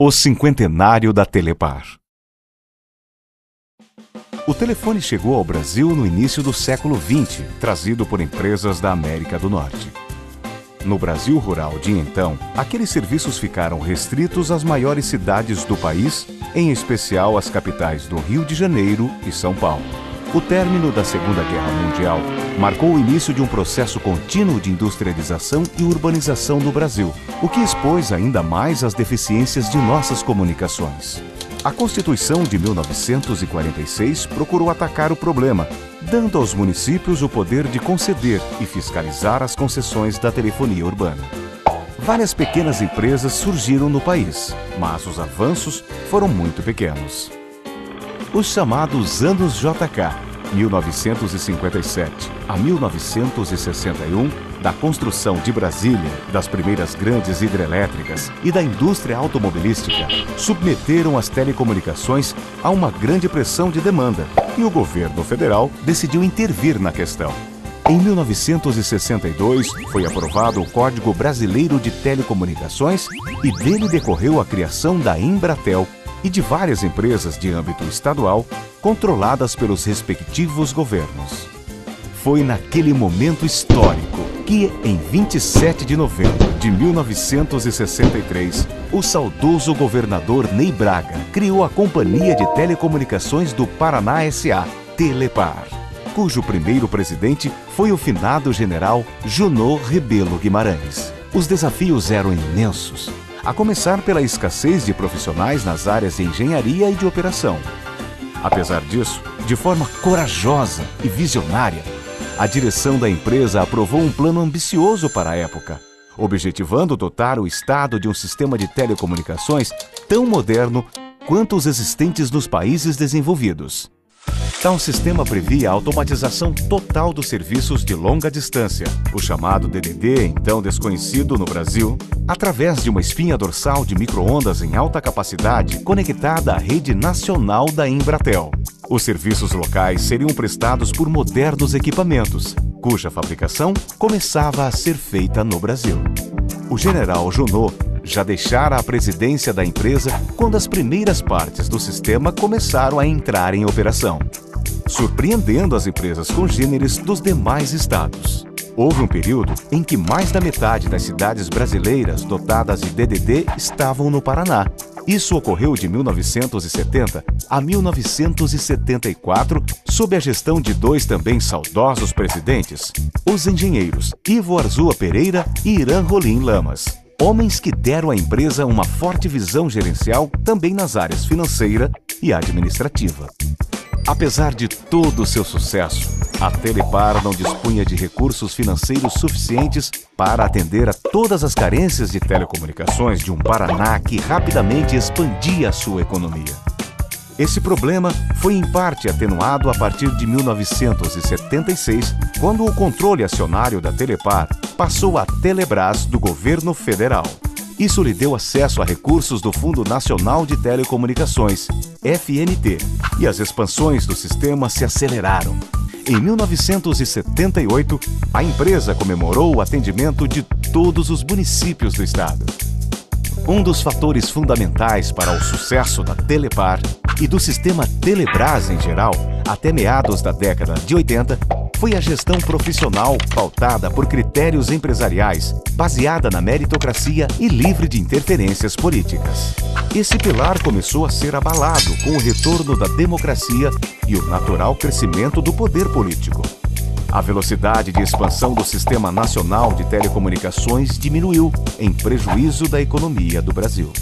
O cinquentenário da Telepar. O telefone chegou ao Brasil no início do século XX, trazido por empresas da América do Norte. No Brasil rural de então, aqueles serviços ficaram restritos às maiores cidades do país, em especial às capitais do Rio de Janeiro e São Paulo. O término da Segunda Guerra Mundial marcou o início de um processo contínuo de industrialização e urbanização no Brasil, o que expôs ainda mais as deficiências de nossas comunicações. A Constituição de 1946 procurou atacar o problema, dando aos municípios o poder de conceder e fiscalizar as concessões da telefonia urbana. Várias pequenas empresas surgiram no país, mas os avanços foram muito pequenos. Os chamados anos JK, 1957 a 1961, da construção de Brasília, das primeiras grandes hidrelétricas e da indústria automobilística, submeteram as telecomunicações a uma grande pressão de demanda e o governo federal decidiu intervir na questão. Em 1962, foi aprovado o Código Brasileiro de Telecomunicações e dele decorreu a criação da Embratel e de várias empresas de âmbito estadual, controladas pelos respectivos governos. Foi naquele momento histórico que, em 27 de novembro de 1963, o saudoso governador Ney Braga criou a Companhia de Telecomunicações do Paraná S.A., Telepar, cujo primeiro presidente foi o finado general Junot Rebelo Guimarães. Os desafios eram imensos, a começar pela escassez de profissionais nas áreas de engenharia e de operação. Apesar disso, de forma corajosa e visionária, a direção da empresa aprovou um plano ambicioso para a época, objetivando dotar o Estado de um sistema de telecomunicações tão moderno quanto os existentes nos países desenvolvidos. Tal sistema previa a automatização total dos serviços de longa distância, o chamado DDD, então desconhecido no Brasil, através de uma espinha dorsal de micro-ondas em alta capacidade conectada à rede nacional da Embratel. Os serviços locais seriam prestados por modernos equipamentos, cuja fabricação começava a ser feita no Brasil. O general Junot já deixara a presidência da empresa quando as primeiras partes do sistema começaram a entrar em operação, surpreendendo as empresas congêneres dos demais estados. Houve um período em que mais da metade das cidades brasileiras dotadas de DDD estavam no Paraná. Isso ocorreu de 1970 a 1974, sob a gestão de dois também saudosos presidentes, os engenheiros Ivo Arzua Pereira e Irã Rolim Lamas. Homens que deram à empresa uma forte visão gerencial também nas áreas financeira e administrativa. Apesar de todo o seu sucesso, a Telepar não dispunha de recursos financeiros suficientes para atender a todas as carências de telecomunicações de um Paraná que rapidamente expandia a sua economia. Esse problema foi em parte atenuado a partir de 1976, quando o controle acionário da Telepar passou à Telebrás do governo federal. Isso lhe deu acesso a recursos do Fundo Nacional de Telecomunicações, FNT, e as expansões do sistema se aceleraram. Em 1978, a empresa comemorou o atendimento de todos os municípios do estado. Um dos fatores fundamentais para o sucesso da Telepar e do sistema Telebrás em geral, até meados da década de 80, foi a gestão profissional pautada por critérios empresariais, baseada na meritocracia e livre de interferências políticas. Esse pilar começou a ser abalado com o retorno da democracia e o natural crescimento do poder político. A velocidade de expansão do Sistema Nacional de Telecomunicações diminuiu, em prejuízo da economia do Brasil.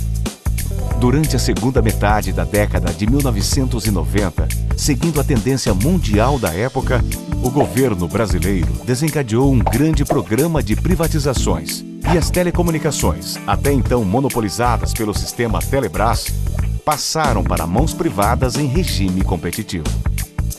Durante a segunda metade da década de 1990, seguindo a tendência mundial da época, o governo brasileiro desencadeou um grande programa de privatizações e as telecomunicações, até então monopolizadas pelo sistema Telebrás, passaram para mãos privadas em regime competitivo.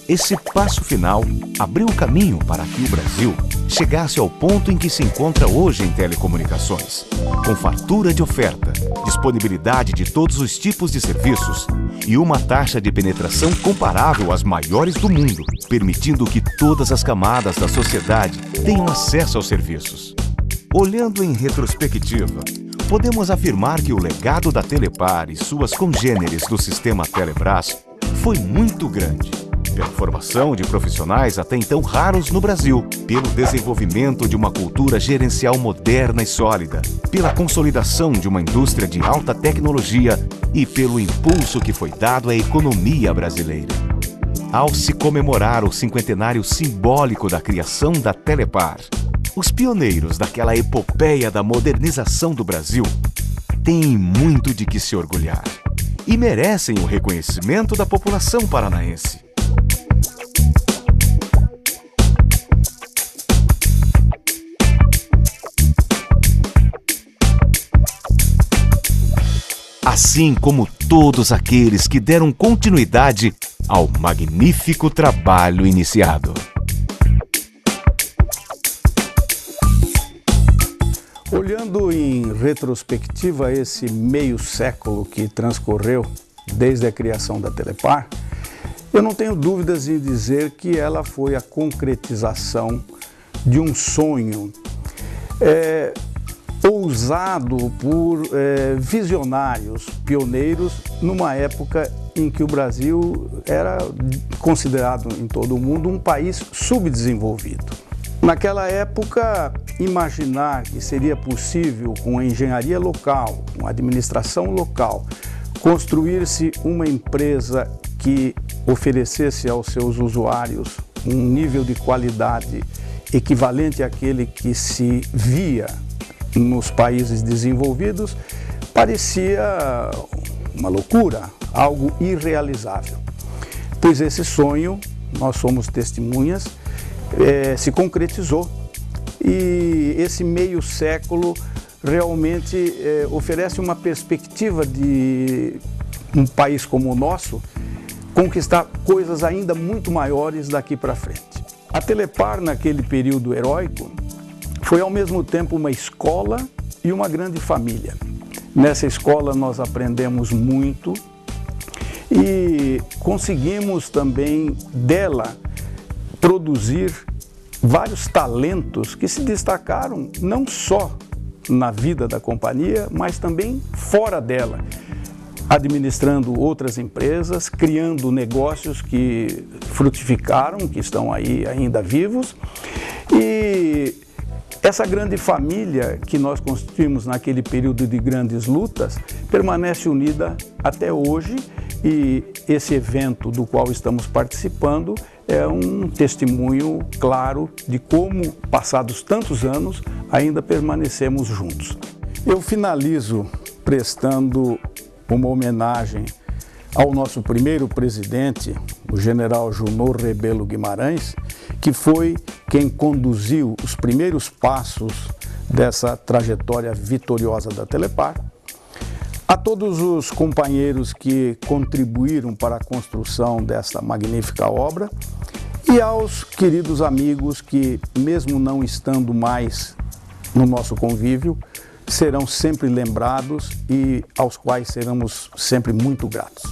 Esse passo final abriu o caminho para que o Brasil chegasse ao ponto em que se encontra hoje em telecomunicações, com fartura de oferta, disponibilidade de todos os tipos de serviços e uma taxa de penetração comparável às maiores do mundo, permitindo que todas as camadas da sociedade tenham acesso aos serviços. Olhando em retrospectiva, podemos afirmar que o legado da Telepar e suas congêneres do sistema Telebrás foi muito grande. Pela formação de profissionais até então raros no Brasil, pelo desenvolvimento de uma cultura gerencial moderna e sólida, pela consolidação de uma indústria de alta tecnologia e pelo impulso que foi dado à economia brasileira. Ao se comemorar o cinquentenário simbólico da criação da Telepar, os pioneiros daquela epopeia da modernização do Brasil têm muito de que se orgulhar e merecem o reconhecimento da população paranaense. Assim como todos aqueles que deram continuidade ao magnífico trabalho iniciado. Olhando em retrospectiva esse meio século que transcorreu desde a criação da Telepar, eu não tenho dúvidas em dizer que ela foi a concretização de um sonho ousado por visionários, pioneiros, numa época em que o Brasil era considerado em todo o mundo um país subdesenvolvido. Naquela época, imaginar que seria possível, com a engenharia local, com a administração local, construir-se uma empresa que oferecesse aos seus usuários um nível de qualidade equivalente àquele que se via nos países desenvolvidos, parecia uma loucura, algo irrealizável. Pois esse sonho, nós somos testemunhas, se concretizou e esse meio século realmente oferece uma perspectiva de um país como o nosso conquistar coisas ainda muito maiores daqui para frente. A Telepar, naquele período heróico, foi ao mesmo tempo uma escola e uma grande família. Nessa escola nós aprendemos muito e conseguimos também dela produzir vários talentos que se destacaram não só na vida da companhia, mas também fora dela, administrando outras empresas, criando negócios que frutificaram, que estão aí ainda vivos. E essa grande família que nós constituímos naquele período de grandes lutas permanece unida até hoje, e esse evento do qual estamos participando é um testemunho claro de como, passados tantos anos, ainda permanecemos juntos. Eu finalizo prestando uma homenagem ao nosso primeiro presidente, o general Junot Rebelo Guimarães, que foi quem conduziu os primeiros passos dessa trajetória vitoriosa da Telepar, a todos os companheiros que contribuíram para a construção dessa magnífica obra e aos queridos amigos que, mesmo não estando mais no nosso convívio, serão sempre lembrados e aos quais seremos sempre muito gratos.